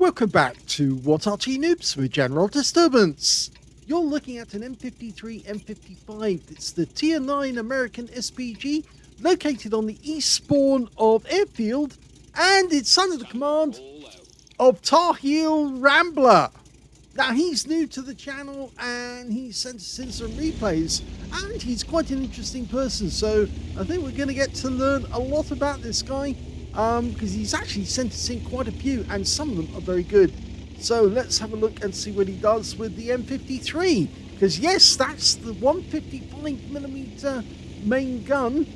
Welcome back to What Are Noobs with General Disturbance. You're looking at an M53 M55. It's the Tier 9 American SPG located on the east spawn of Airfield, and it's under the command of TarheelRambler. Now, he's new to the channel and he sent us in some replays, and he's quite an interesting person, so I think we're going to get to learn a lot about this guy. Because he's actually sent us in quite a few, and some of them are very good. So let's have a look and see what he does with the M53. Because yes, that's the 155mm main gun.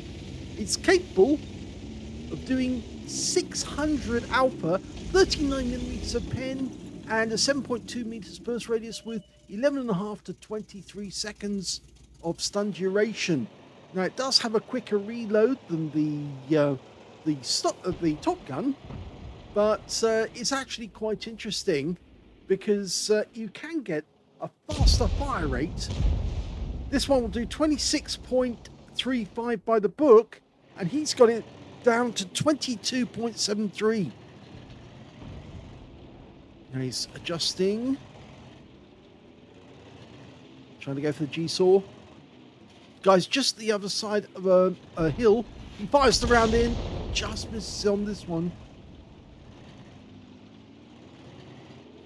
It's capable of doing 600 alpha, 39mm pen, and a 7.2 meters burst radius with 11.5 to 23 seconds of stun duration. Now, it does have a quicker reload than the Top Gun, but it's actually quite interesting because you can get a faster fire rate. This one will do 26.35 by the book, and he's got it down to 22.73. Now he's adjusting, trying to go for the G-saw. Guy's just the other side of a hill. He fires the round in, just misses on this one.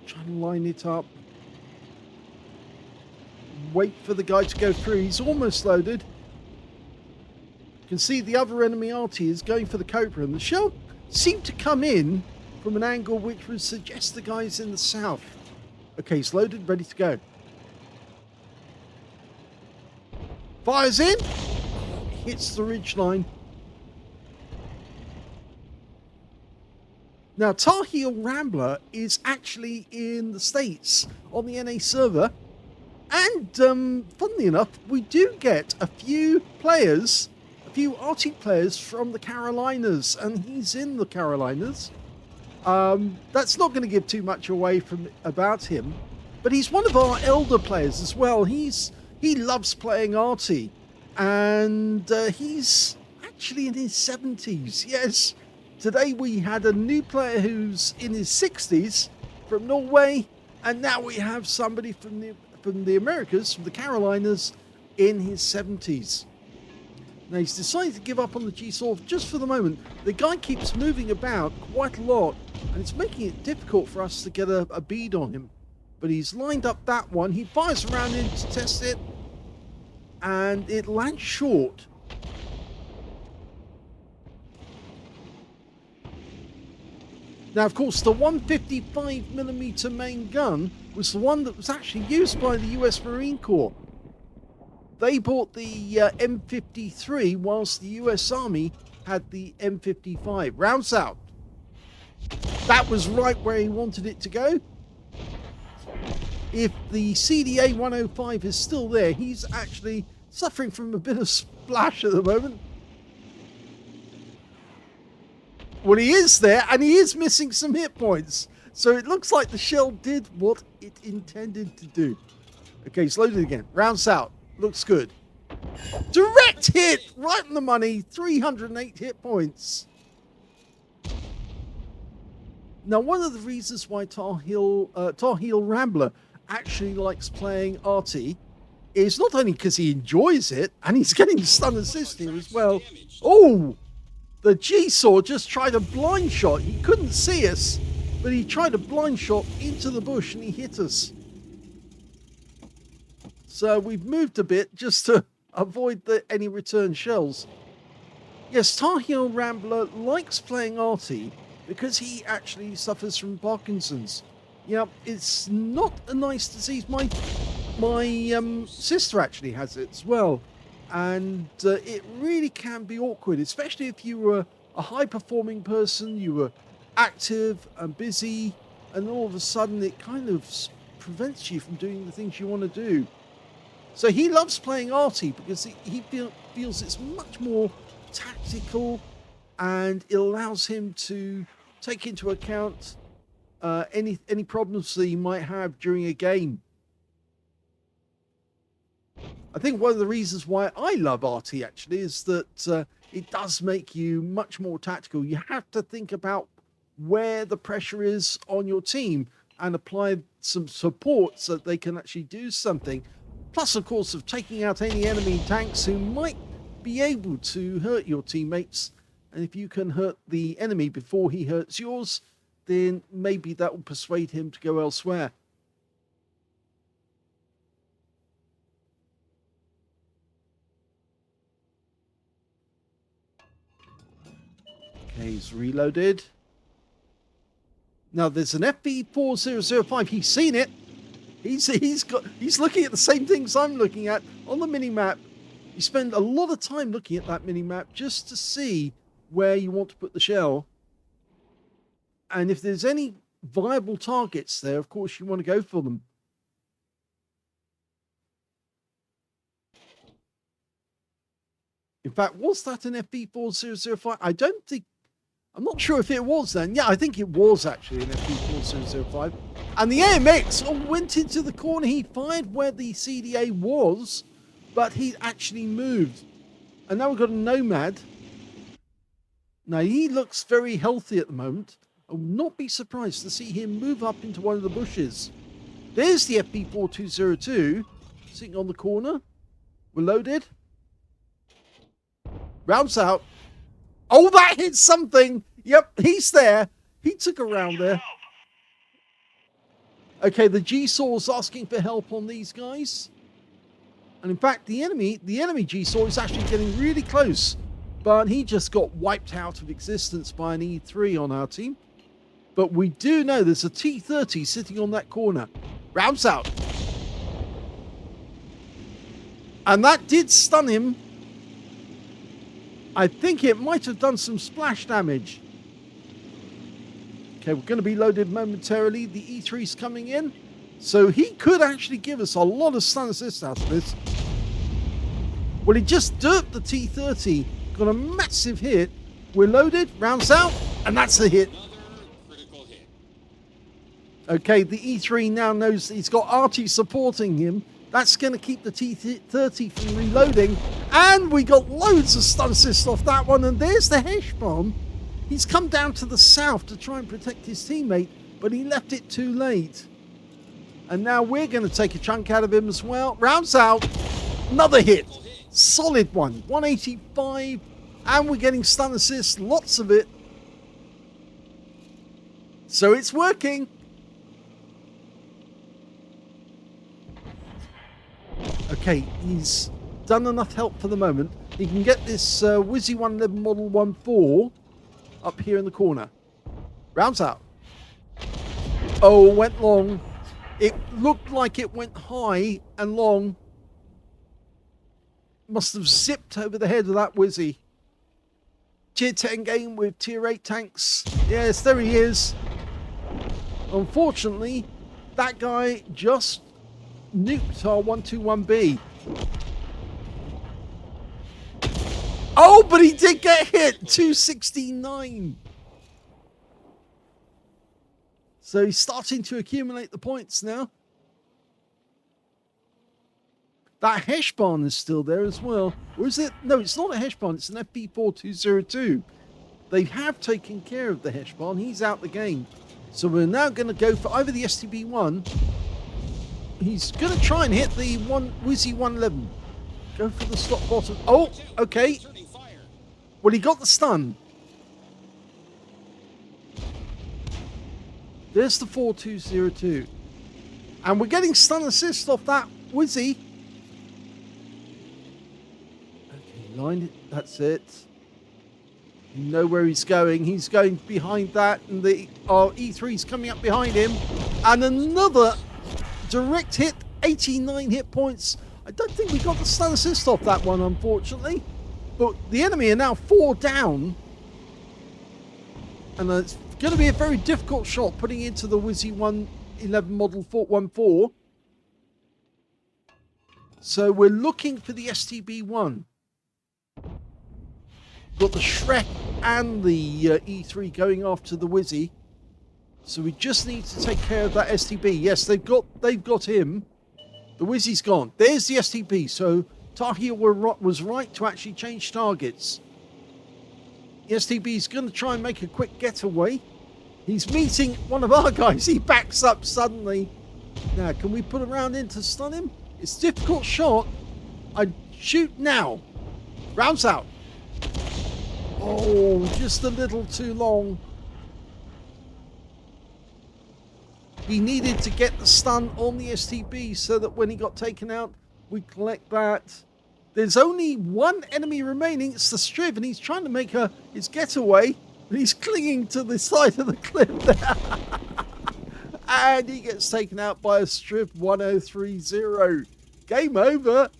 Trying to line it up. Wait for the guy to go through. He's almost loaded. You can see the other enemy Arty is going for the Cobra, and the shell seemed to come in from an angle which would suggest the guy's in the south. Okay, he's loaded, ready to go. Fires in. Hits the ridgeline. Now, TarheelRambler is actually in the States on the NA server, and funnily enough, we do get a few players, a few Arty players from the Carolinas, and he's in the Carolinas. That's not going to give too much away about him, but he's one of our elder players as well. He loves playing Arty, and he's actually in his 70s. Yes. Today we had a new player who's in his 60s from Norway, and now we have somebody from the Americas, from the Carolinas, in his 70s. Now he's decided to give up on the G-saw just for the moment. The guy keeps moving about quite a lot, and it's making it difficult for us to get a bead on him. But he's lined up that one. He fires around in to test it, and it lands short. Now, of course, the 155mm main gun was the one that was actually used by the US Marine Corps. They bought the M53 whilst the US Army had the M55. Rounds out. That was right where he wanted it to go. If the CDA 105 is still there, he's actually suffering from a bit of splash at the moment. Well, he is there, and he is missing some hit points. So it looks like the shell did what it intended to do. Okay, it's loaded again. Rounds out. Looks good. Direct hit! Right on the money. 308 hit points. Now, one of the reasons why TarheelRambler actually likes playing Arty is not only because he enjoys it, and he's getting stun assist here as well. Oh! The G-saw just tried a blind shot. He couldn't see us, but he tried a blind shot into the bush and he hit us. So we've moved a bit just to avoid any return shells. Yes, TarheelRambler likes playing Arty because he actually suffers from Parkinson's. Yeah, it's not a nice disease. My sister actually has it as well. And it really can be awkward, especially if you were a high-performing person, you were active and busy, and all of a sudden it kind of prevents you from doing the things you want to do. So he loves playing Arty because he feels it's much more tactical, and it allows him to take into account any problems that he might have during a game. I think one of the reasons why I love Arty actually is that it does make you much more tactical. You have to think about where the pressure is on your team and apply some support so that they can actually do something. Plus, of course, of taking out any enemy tanks who might be able to hurt your teammates. And if you can hurt the enemy before he hurts yours, then maybe that will persuade him to go elsewhere. Okay, he's reloaded. Now there's an FB4005. He's seen it. He's looking at the same things I'm looking at on the mini-map. You spend a lot of time looking at that mini-map just to see where you want to put the shell. And if there's any viable targets there, of course you want to go for them. In fact, was that an FB4005? I'm not sure if it was then. Yeah, I think it was actually an FB4005. And the AMX went into the corner. He fired where the CDA was, but he actually moved. And now we've got a Nomad. Now, he looks very healthy at the moment. I would not be surprised to see him move up into one of the bushes. There's the FB4202 sitting on the corner. We're loaded. Rounds out. Oh, that hit something. Yep, he's there. He took a round there. Okay, the G-Saw's asking for help on these guys. And in fact, the enemy G-Saw is actually getting really close. But he just got wiped out of existence by an E3 on our team. But we do know there's a T30 sitting on that corner. Rounds out. And that did stun him. I think it might have done some splash damage. Okay, we're going to be loaded momentarily. The E3's coming in. So he could actually give us a lot of stun assist out of this. Well, he just derped the T30. Got a massive hit. We're loaded. Rounds out. And that's the hit. Okay, the E3 now knows he's got Arty supporting him. That's going to keep the T30 from reloading. And we got loads of stun assist off that one. And there's the Hesh bomb. He's come down to the south to try and protect his teammate, but he left it too late. And now we're going to take a chunk out of him as well. Rounds out. Another hit. Solid one. 185. And we're getting stun assist. Lots of it. So it's working. Okay, he's done enough help for the moment. He can get this Wizzy 111 Model 1.4 up here in the corner. Rounds out. Oh, went long. It looked like it went high and long. Must have zipped over the head of that Wizzy. Tier 10 game with Tier 8 tanks. Yes, there he is. Unfortunately, that guy just nuked our 121B. Oh, but he did get hit. 269. So he's starting to accumulate the points now. That Hesh barn is still there as well. Or is it? No, it's not a Hesh barn. It's an FB4202. They have taken care of the Hesh barn. He's out the game. So we're now going to go for either the STB-1. He's going to try and hit the Wizzy 111. Go for the slot bottom. Oh, okay. Well, he got the stun. There's the 4202. And we're getting stun assist off that Wizzy. Okay, lined it. That's it. You know where he's going. He's going behind that. And our E3's coming up behind him. And another direct hit. 89 hit points. I don't think we got the stun assist off that one, unfortunately. But the enemy are now 4 down. And it's going to be a very difficult shot putting into the Wizzy 111 Model 414. So we're looking for the STB-1. Got the Shrek and the E3 going after the Wizzy. So we just need to take care of that STB. Yes, they've got him. The Wizzy's gone. There's the STB. So Tarheel was right to actually change targets. The STB's going to try and make a quick getaway. He's meeting one of our guys. He backs up suddenly. Now, can we put a round in to stun him? It's a difficult shot. I'd shoot now. Rounds out. Oh, just a little too long. He needed to get the stun on the STB so that when he got taken out, we collect that. There's only one enemy remaining. It's the Striv, and he's trying to make his getaway. But he's clinging to the side of the cliff there. And he gets taken out by a Striv 1030. Game over.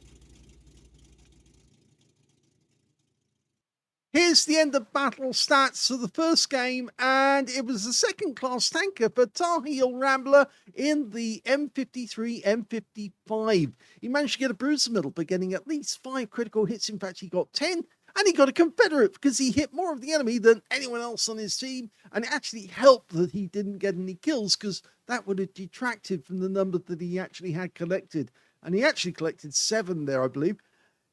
Here's the end of battle stats for the first game, and it was a second-class tanker for TarheelRambler in the M53 M55. He managed to get a bruise in the middle by getting at least 5 critical hits. In fact, he got 10, and he got a Confederate because he hit more of the enemy than anyone else on his team, and it actually helped that he didn't get any kills because that would have detracted from the number that he actually had collected. And he actually collected 7 there, I believe.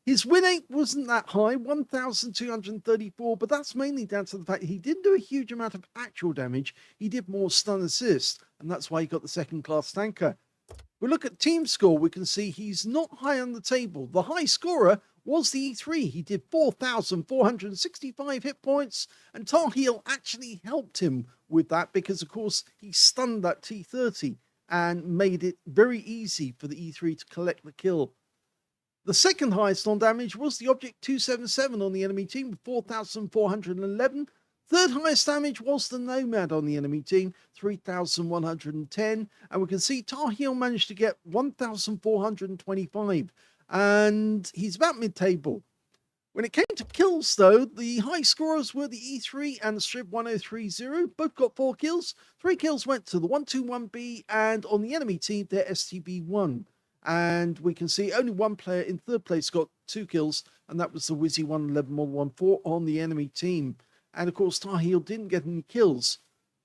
His win rate wasn't that high, 1,234, but that's mainly down to the fact he didn't do a huge amount of actual damage. He did more stun assist, and that's why he got the second-class tanker. We look at team score, we can see he's not high on the table. The high scorer was the E3. He did 4,465 hit points, and Tarheel actually helped him with that because, of course, he stunned that T30 and made it very easy for the E3 to collect the kill. The second highest on damage was the Object 277 on the enemy team with 4,411. Third highest damage was the Nomad on the enemy team, 3,110. And we can see Tarheel managed to get 1,425. And he's about mid-table. When it came to kills, though, the high scorers were the E3 and the Striv 1030. Both got 4 kills. 3 kills went to the 121B, and on the enemy team, their STB1. And we can see only one player in third place got 2 kills, and that was the Wizzy 111114 on the enemy team. And of course, Tarheel didn't get any kills.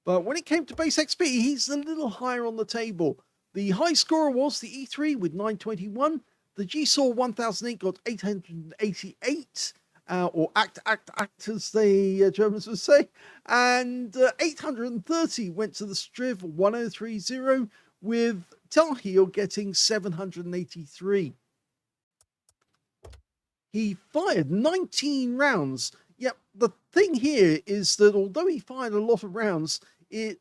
But when it came to base XP, he's a little higher on the table. The high scorer was the E3 with 921. The GSAW 1008 got 888, or act, as the Germans would say. And 830 went to the Striv 1030, with Tarheel getting 783. He fired 19 rounds. Yep, the thing here is that although he fired a lot of rounds, you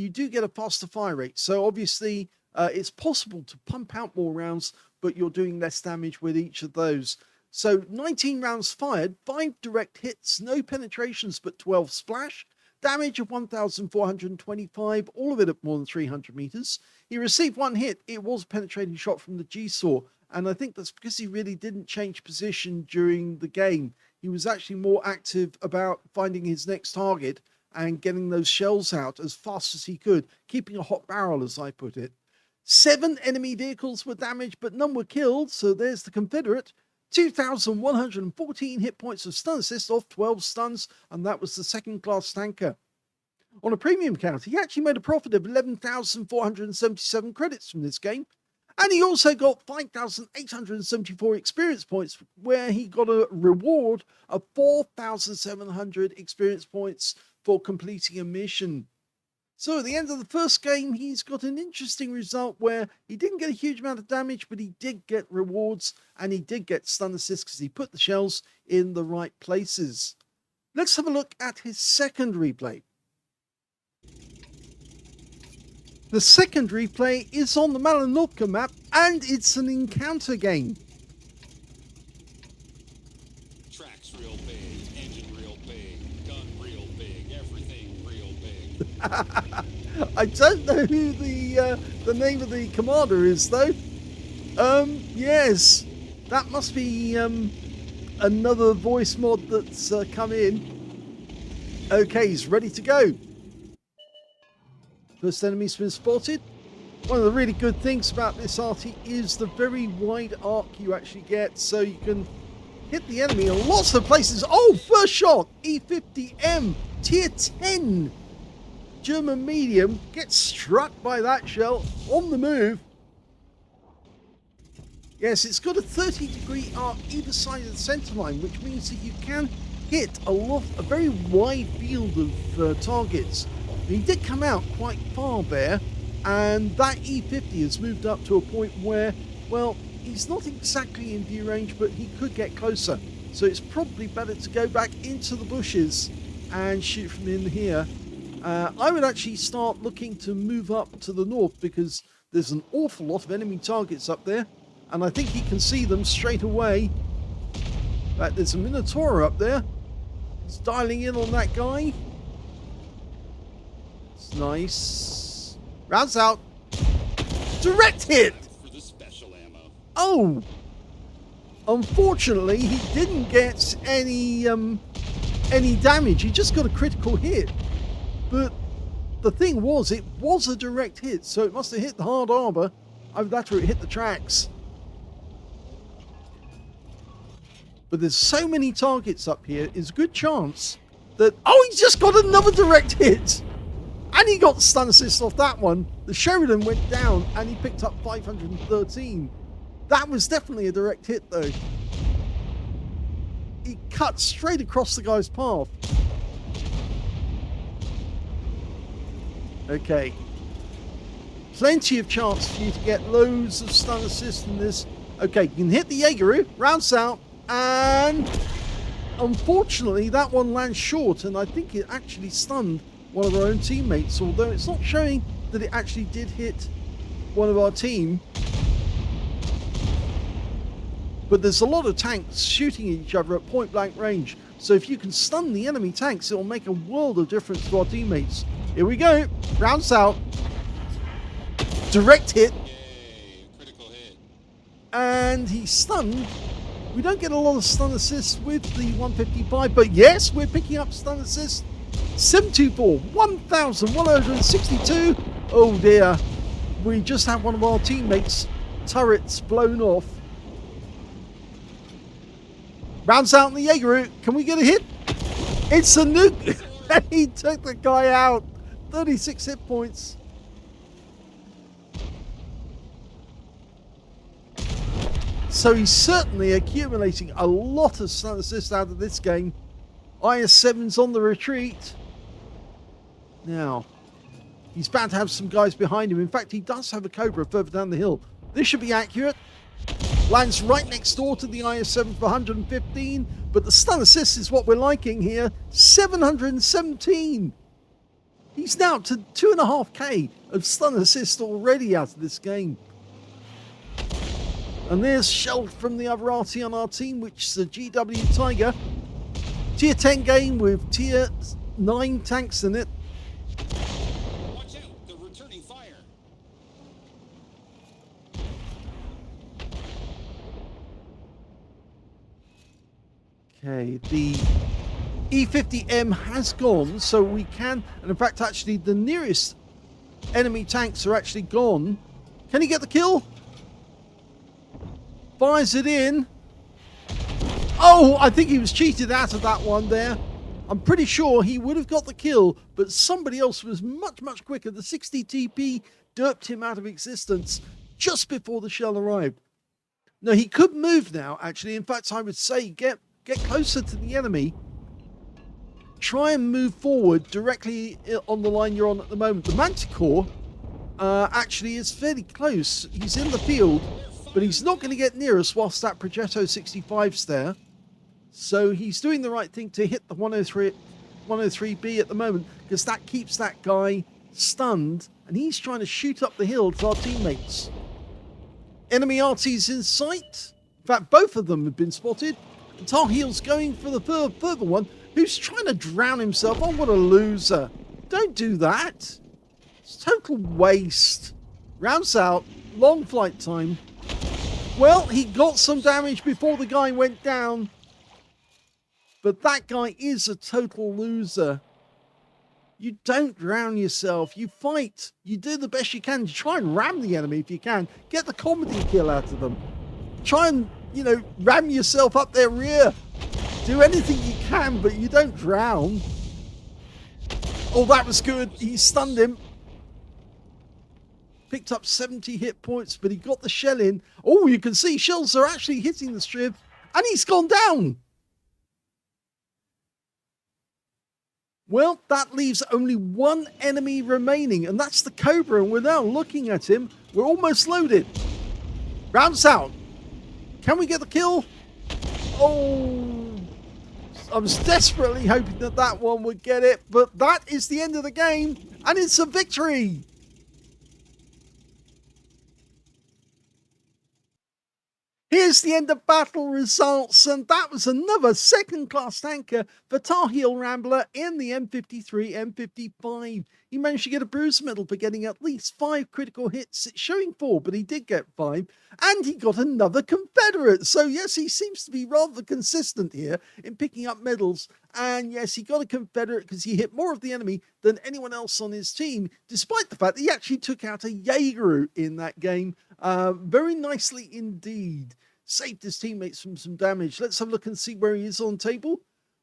do get a faster fire rate. So obviously, it's possible to pump out more rounds, but you're doing less damage with each of those. So 19 rounds fired, 5 direct hits, no penetrations, but 12 splash. Damage of 1,425, all of it at more than 300 meters. He received 1 hit. It was a penetrating shot from the GSAW, and I think that's because he really didn't change position during the game. He was actually more active about finding his next target and getting those shells out as fast as he could, keeping a hot barrel, as I put it. 7 enemy vehicles were damaged, but none were killed, so there's the Confederate. 2,114 hit points of stun assist off 12 stuns, and that was the second-class tanker. On a premium count, he actually made a profit of 11,477 credits from this game, and he also got 5,874 experience points, where he got a reward of 4,700 experience points for completing a mission. So at the end of the first game, he's got an interesting result where he didn't get a huge amount of damage, but he did get rewards, and he did get stun assists because he put the shells in the right places. Let's have a look at his second replay. The second replay is on the Malinovka map, and it's an encounter game. Tracks real big, engine real big, gun real big, everything real big. I don't know who the name of the commander is, though. Yes, that must be another voice mod that's come in. Okay, he's ready to go. First enemy's been spotted. One of the really good things about this Arty is the very wide arc you actually get, so you can hit the enemy in lots of places. Oh, first shot! E50M, tier 10. German medium gets struck by that shell on the move. Yes, it's got a 30-degree arc either side of the center line, which means that you can hit a very wide field of targets. He did come out quite far there, and that E50 has moved up to a point where, well, he's not exactly in view range, but he could get closer. So it's probably better to go back into the bushes and shoot from in here. I would actually start looking to move up to the north because there's an awful lot of enemy targets up there, and I think he can see them straight away. In fact, there's a Minotaur up there. He's dialing in on that guy. It's nice. Rounds out. Direct hit! For the special ammo. Oh! Unfortunately, he didn't get any damage. He just got a critical hit. But the thing was, it was a direct hit, so it must have hit the hard armor. Either that or it hit the tracks. But there's so many targets up here, it's a good chance that... Oh, he's just got another direct hit! And he got the stun assist off that one. The Sheridan went down and he picked up 513. That was definitely a direct hit though. He cut straight across the guy's path. Okay. Plenty of chance for you to get loads of stun assist in this. Okay, you can hit the Jaegeru, rounds out, and unfortunately that one lands short, and I think it actually stunned one of our own teammates, although it's not showing that it actually did hit one of our team. But there's a lot of tanks shooting at each other at point blank range, so if you can stun the enemy tanks, it'll make a world of difference to our teammates. Here we go, rounds out, direct hit. Yay, critical hit. And he's stunned. We don't get a lot of stun assists with the 155, but yes, we're picking up stun assists. 724, 1,162. Oh dear, we just had one of our teammates' turrets blown off. Rounds out in the Jaegeru. Can we get a hit? It's a nuke. He took the guy out. 36 hit points. So he's certainly accumulating a lot of stun assists out of this game. IS-7's on the retreat. Now, he's bound to have some guys behind him. In fact, he does have a Cobra further down the hill. This should be accurate. Lands right next door to the IS-7 for 115. But the stun assist is what we're liking here. 717. He's now up to 2.5k of stun assist already out of this game. And there's Shell from the other Arty on our team, which is a GW Tiger. Tier 10 game with tier 9 tanks in it. Watch out, they're returning fire. Okay, the E50M has gone, so we can, and in fact actually the nearest enemy tanks are actually gone. Can he get the kill? Fires it in. Oh, I think he was cheated out of that one there. I'm pretty sure he would have got the kill, but somebody else was much, much quicker. The 60 TP derped him out of existence just before the shell arrived. No, he could move now, actually. In fact, I would say get closer to the enemy. Try and move forward directly on the line you're on at the moment. The Manticore actually is fairly close. He's in the field, but he's not going to get near us whilst that Progetto 65's there. So he's doing the right thing to hit the 103B at the moment, because that keeps that guy stunned, and he's trying to shoot up the hill to our teammates. Enemy Arty's in sight. In fact, both of them have been spotted. And Tarheel's going for the further one, who's trying to drown himself. Oh, what a loser. Don't do that. It's total waste. Rounds out. Long flight time. Well, he got some damage before the guy went down. But that guy is a total loser. You don't drown yourself. You fight. You do the best you can. You try and ram the enemy if you can. Get the comedy kill out of them. Try and, ram yourself up their rear. Do anything you can, but you don't drown. Oh, that was good. He stunned him. Picked up 70 hit points, but he got the shell in. Oh, you can see shells are actually hitting the strip, and he's gone down. Well, that leaves only one enemy remaining, and that's the Cobra, and we're now looking at him. We're almost loaded. Rounds out. Can we get the kill? Oh, I was desperately hoping that that one would get it, but that is the end of the game, and it's a victory. Here's the end of battle results, and that was another second-class tanker for TarheelRambler in the M53 M55. He managed to get a bruise medal for getting at least 5 critical hits. It's showing 4, but he did get 5, and he got another Confederate. So yes, he seems to be rather consistent here in picking up medals. And yes, he got a Confederate because he hit more of the enemy than anyone else on his team, despite the fact that he actually took out a Jaeger in that game very nicely indeed. Saved his teammates from some damage. Let's have a look and see where he is on table.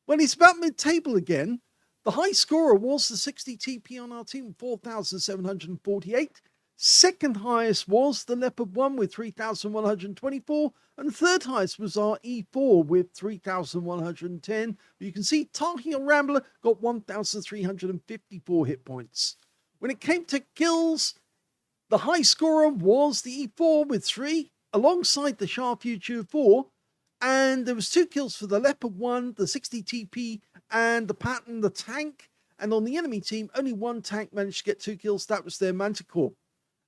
Well, he's about mid-table again. The high scorer was the 60 TP on our team, 4,748. Second highest was the Leopard 1 with 3,124. And third highest was our E4 with 3,110. You can see TarheelRambler got 1,354 hit points. When it came to kills, the high scorer was the E4 with 3, alongside the Shure MV7X, and there was 2 kills for the Leopard 1, the 60 TP, and the Patton, the tank. And on the enemy team, only 1 tank managed to get 2 kills. That was their Manticore.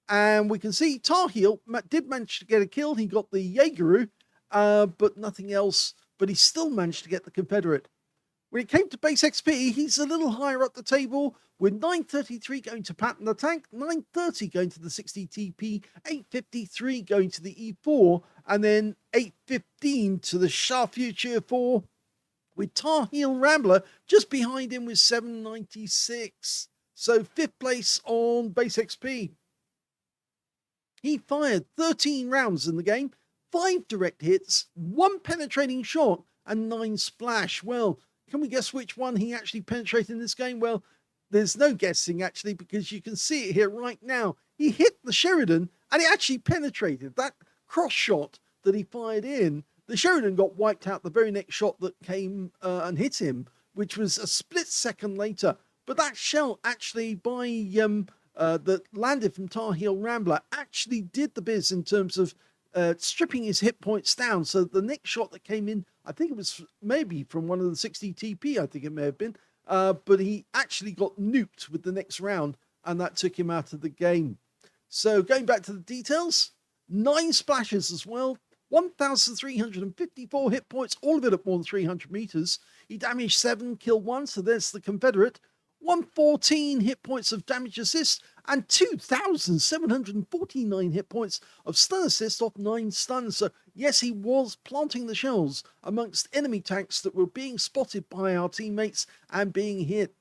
And we can see Tarheel did manage to get a kill. He got the Jaeger, but nothing else. But he still managed to get the Confederate. When it came to base XP, he's a little higher up the table, with 933 going to Patton the tank, 930 going to the 60 TP, 853 going to the E4, and then 815 to the Shure MV7X, with TarheelRambler just behind him with 796. So 5th place on base XP. He fired 13 rounds in the game, 5 direct hits, 1 penetrating shot, and 9 splash. Well, can we guess which one he actually penetrated in this game? Well, there's no guessing actually, because you can see it here right now. He hit the Sheridan and it actually penetrated. That cross shot that he fired in, the Sheridan got wiped out the very next shot that came and hit him, which was a split second later. But that shell actually that landed from TarheelRambler actually did the biz in terms of stripping his hit points down. So the next shot that came in, I think it was maybe from one of the 60 TP, I think it may have been, but he actually got nuked with the next round, and that took him out of the game. So going back to the details, 9 splashes as well, 1,354 hit points, all of it at more than 300 meters. He damaged 7, killed 1, so there's the Confederate. 114 hit points of damage assist, and 2,749 hit points of stun assist off 9 stuns. So yes, he was planting the shells amongst enemy tanks that were being spotted by our teammates and being hit.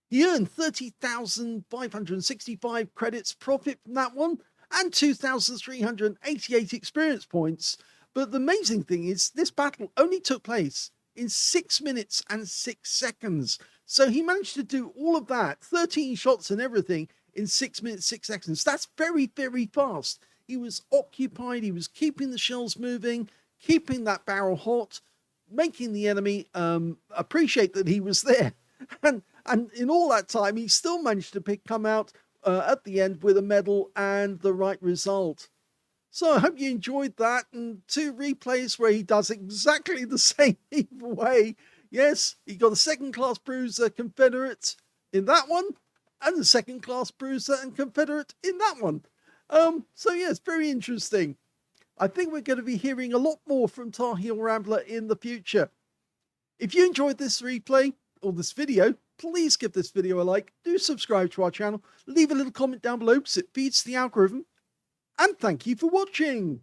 He earned 30,565 credits profit from that one, and 2,388 experience points. But the amazing thing is, this battle only took place in 6 minutes and 6 seconds. So he managed to do all of that, 13 shots and everything, in 6 minutes, 6 seconds. That's very, very fast. He was occupied. He was keeping the shells moving, keeping that barrel hot, making the enemy appreciate that he was there. And in all that time, he still managed to come out at the end with a medal and the right result. So I hope you enjoyed that, and 2 replays where he does exactly the same way. Yes, he got a second-class bruiser Confederate in that one, and the second-class bruiser and Confederate in that one. So yes, very interesting. I think we're going to be hearing a lot more from TarheelRambler in the future. If you enjoyed this replay or this video, please give this video a like, do subscribe to our channel, leave a little comment down below because it feeds the algorithm, and thank you for watching.